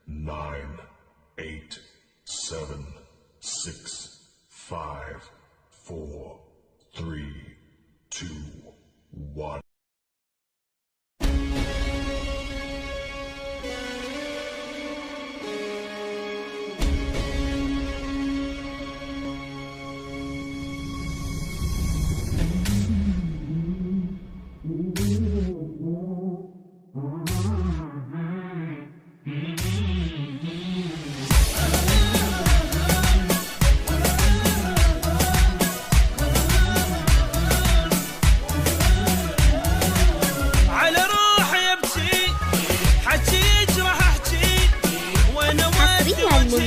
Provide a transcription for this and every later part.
9, 8, 7, 6, 5, 4, 3, 2, 1.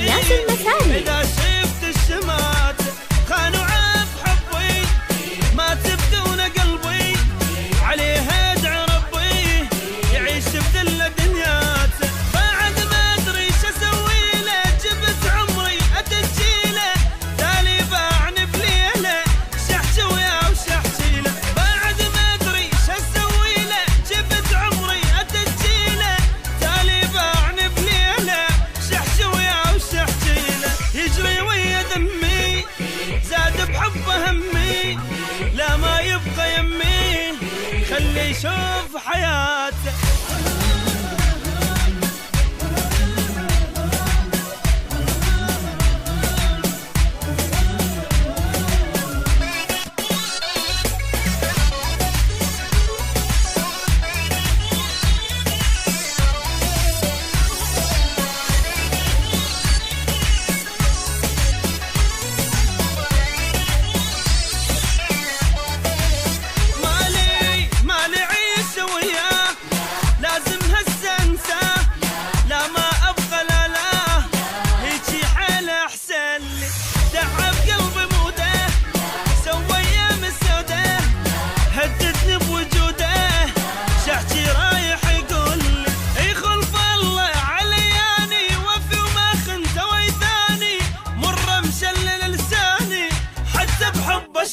الناس المثالي إذا شفت الشمات خانوا عف حبي ما تبدون قلبي عليه ادعي ربي يعيش بذل دنياته بعد ما ادري ايش اسوي له جبت عمري اتجيله تالي باعني بليله شحشي ويا وشحشي له بعد ما ادري ايش اسوي له جبت عمري اتجيله تالي باعني بليله شحشي ويا يجري ويا دمي زاد بحبه همي لا ما يبقى يمي خلي يشوف حياته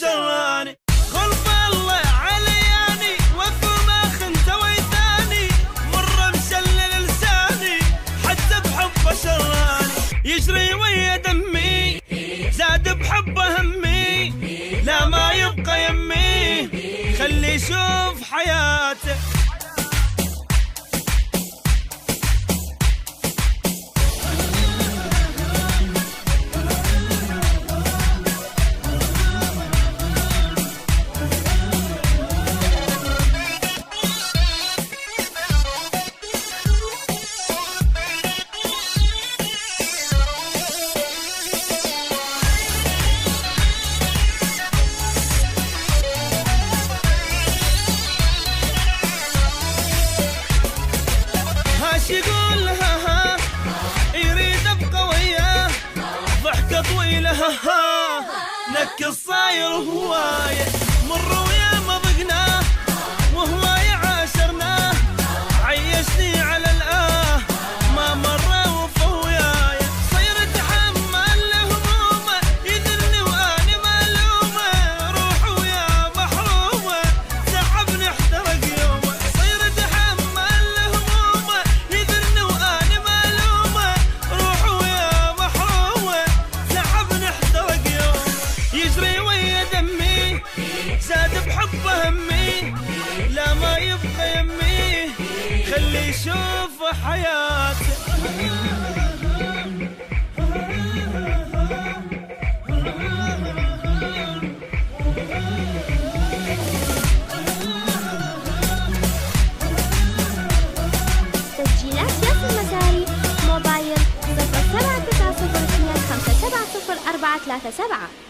شراني خلف الله علياني وفي ما خنت ويثاني مره مشلل لساني حتى بحبه شراني يجري ويا دمي زاد بحبه همي لا ما يبقى يمي خلي يشوف حياته يقول ها يريد ابقى وياه ضحكه طويله ها نك الصاير هوايه مر ويا ما ضقناه وهوايه عاشرناه عيشني على الآه ما مره وفوياي صير اتحمل همومه يذلني وانا ملومه روح ويا محرومه تعبني احترق يومه صير اتحمل همومه يذلني وانا ملومه روح ويا محرومه تعبني احترق يومه يجري ويا دمي زاد بحبه همي لا ما يبقى يمي خلي يشوف حياته تسجيلات ياسر المساري موبايل 07902570 437